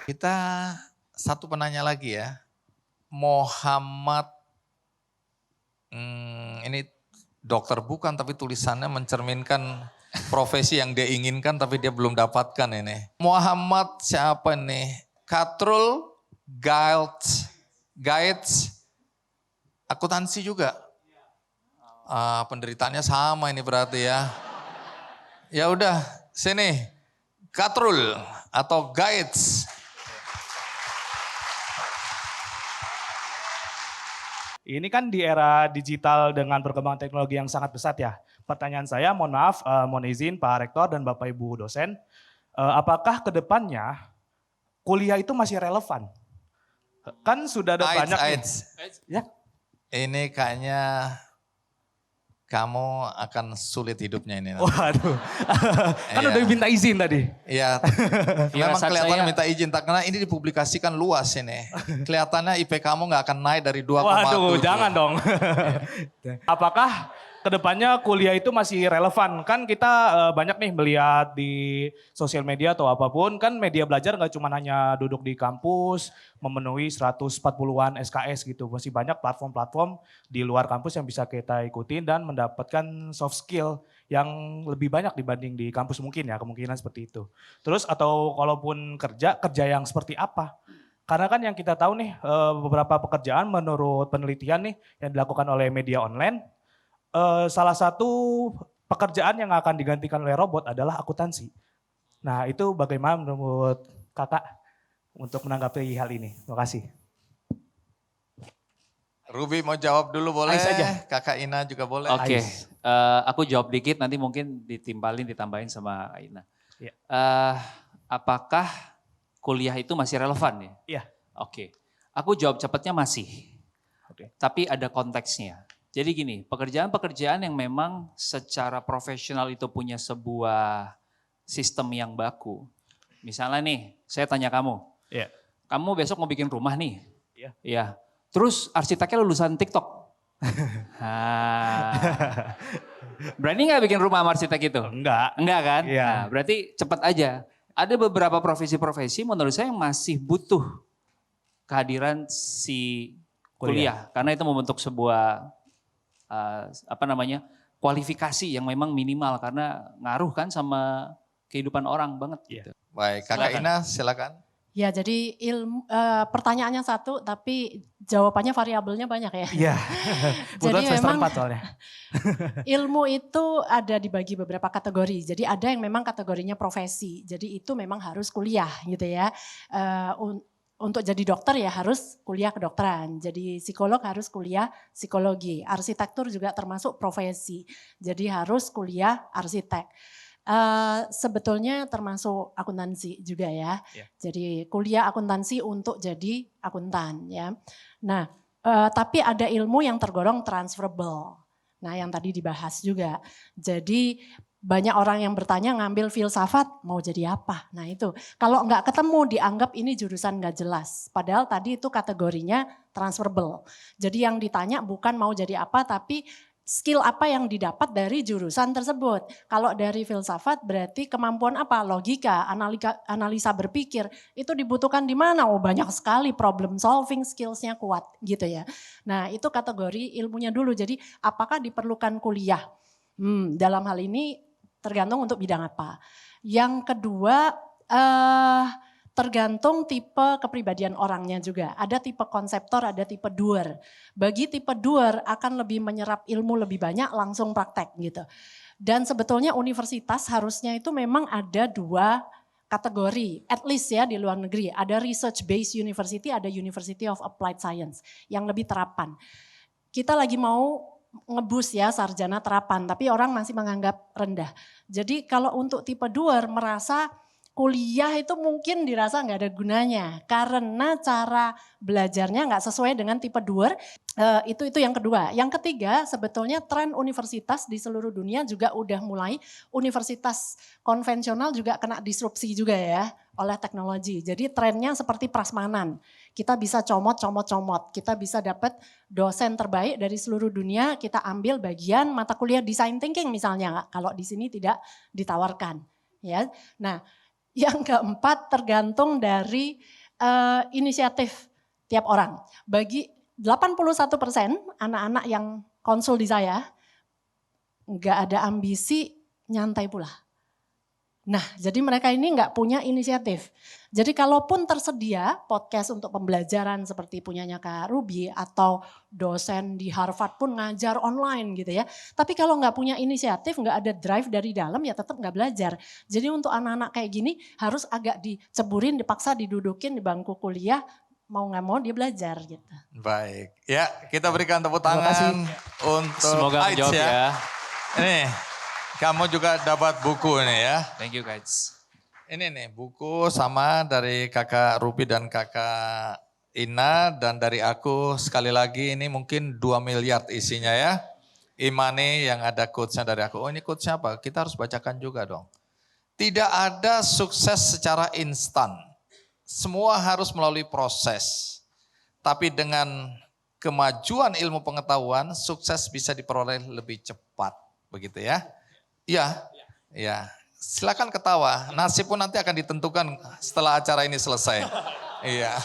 Kita satu penanya lagi ya. Muhammad, ini dokter bukan tapi tulisannya mencerminkan profesi yang dia inginkan tapi dia belum dapatkan ini. Muhammad siapa nih? Katrul Guides akuntansi juga. Penderitaannya sama ini berarti ya. Ya udah, sini. Katrul atau Guides. Ini kan di era digital dengan perkembangan teknologi yang sangat pesat ya. Pertanyaan saya, mohon maaf, mohon izin Pak Rektor dan Bapak Ibu dosen, apakah ke depannya kuliah itu masih relevan? Kan sudah ada banyak nih. Ya? Ini kayaknya kamu akan sulit hidupnya ini. Waduh, kan udah minta izin tadi. Iya, memang kelihatannya minta izin, karena ini dipublikasikan luas ini. Kelihatannya IP kamu nggak akan naik dari 2,7. Waduh, jangan dong. Apakah kedepannya kuliah itu masih relevan? Kan kita banyak nih melihat di sosial media atau apapun, kan media belajar nggak cuma hanya duduk di kampus, memenuhi 140-an SKS gitu. Masih banyak platform-platform di luar kampus yang bisa kita ikutin dan mendapatkan soft skill yang lebih banyak dibanding di kampus mungkin ya, kemungkinan seperti itu. Terus atau kalaupun kerja yang seperti apa? Karena kan yang kita tahu nih beberapa pekerjaan menurut penelitian nih yang dilakukan oleh media online, salah satu pekerjaan yang akan digantikan oleh robot adalah akuntansi. Nah itu bagaimana menurut kakak untuk menanggapi hal ini? Terima kasih. Ruby mau jawab dulu boleh? Saja. Kakak Ina juga boleh. Oke, aku jawab dikit nanti mungkin ditambahin sama Ina. Ya. Apakah kuliah itu masih relevan ya? Iya. Oke, aku jawab cepatnya masih. Oke. Tapi ada konteksnya. Jadi gini, pekerjaan-pekerjaan yang memang secara profesional itu punya sebuah sistem yang baku. Misalnya nih, saya tanya kamu. Iya. Kamu besok mau bikin rumah nih. Iya. Iya. Terus arsiteknya lulusan TikTok. Berani nggak bikin rumah sama arsitek itu? Enggak. Enggak kan? Iya. Nah, berarti cepat aja. Ada beberapa profesi-profesi menurut saya yang masih butuh kehadiran si kuliah. Karena itu membentuk sebuah kualifikasi yang memang minimal karena ngaruh kan sama kehidupan orang banget. Gitu. Baik, Kakak Ina silakan. Ya, jadi pertanyaannya satu tapi jawabannya variabelnya banyak ya. Iya. Jadi memang soalnya. ilmu itu ada dibagi beberapa kategori. Jadi ada yang memang kategorinya profesi. Jadi itu memang harus kuliah gitu ya. Untuk jadi dokter ya harus kuliah kedokteran. Jadi psikolog harus kuliah psikologi. Arsitektur juga termasuk profesi. Jadi harus kuliah arsitek. Sebetulnya termasuk akuntansi juga ya. Jadi kuliah akuntansi untuk jadi akuntan ya. Nah, tapi ada ilmu yang tergolong transferable. Nah, yang tadi dibahas juga. Jadi banyak orang yang bertanya ngambil filsafat mau jadi apa. Nah itu kalau nggak ketemu dianggap ini jurusan nggak jelas. Padahal tadi itu kategorinya transferable. Jadi yang ditanya bukan mau jadi apa tapi skill apa yang didapat dari jurusan tersebut. Kalau dari filsafat berarti kemampuan apa? Logika, analisa berpikir. Itu dibutuhkan di mana? Oh banyak sekali, problem solving skillsnya kuat gitu ya. Nah itu kategori ilmunya dulu. Jadi apakah diperlukan kuliah? Dalam hal ini tergantung untuk bidang apa. Yang kedua tergantung tipe kepribadian orangnya juga. Ada tipe konseptor, ada tipe doer. Bagi tipe doer akan lebih menyerap ilmu lebih banyak langsung praktek gitu. Dan sebetulnya universitas harusnya itu memang ada dua kategori, at least ya di luar negeri. Ada research based university, ada University of Applied Science yang lebih terapan. Kita lagi mau ngebus ya sarjana terapan, tapi orang masih menganggap rendah. Jadi kalau untuk tipe doer merasa kuliah itu mungkin dirasa nggak ada gunanya karena cara belajarnya nggak sesuai dengan tipe doer. Itu yang kedua. Yang ketiga sebetulnya tren universitas di seluruh dunia juga udah mulai universitas konvensional juga kena disrupsi juga ya oleh teknologi. Jadi trennya seperti prasmanan. Kita bisa comot. Kita bisa dapat dosen terbaik dari seluruh dunia. Kita ambil bagian mata kuliah design thinking misalnya. Kalau di sini tidak ditawarkan. Ya, nah Yang keempat tergantung dari inisiatif tiap orang. Bagi 81% anak-anak yang konsul di saya, nggak ada ambisi, nyantai pula. Nah, jadi mereka ini nggak punya inisiatif. Jadi kalaupun tersedia podcast untuk pembelajaran seperti punyanya Kak Ruby atau dosen di Harvard pun ngajar online gitu ya. Tapi kalau nggak punya inisiatif, nggak ada drive dari dalam ya tetap nggak belajar. Jadi untuk anak-anak kayak gini harus agak diceburin, dipaksa didudukin di bangku kuliah, mau nggak mau dia belajar gitu. Baik, ya kita berikan tepuk Terima kasih. tangan untuk Semoga Aits menjawab ya. Ini, kamu juga dapat buku ini ya. Thank you guys. Ini nih buku sama dari kakak Rupi dan kakak Ina dan dari aku sekali lagi ini mungkin 2 miliar isinya ya. Imani yang ada quotes-nya dari aku. Oh ini quotes-nya apa? Kita harus bacakan juga dong. Tidak ada sukses secara instan. Semua harus melalui proses. Tapi dengan kemajuan ilmu pengetahuan, sukses bisa diperoleh lebih cepat. Begitu ya. Iya, ya. Silakan ketawa. Nasib pun nanti akan ditentukan setelah acara ini selesai. Iya.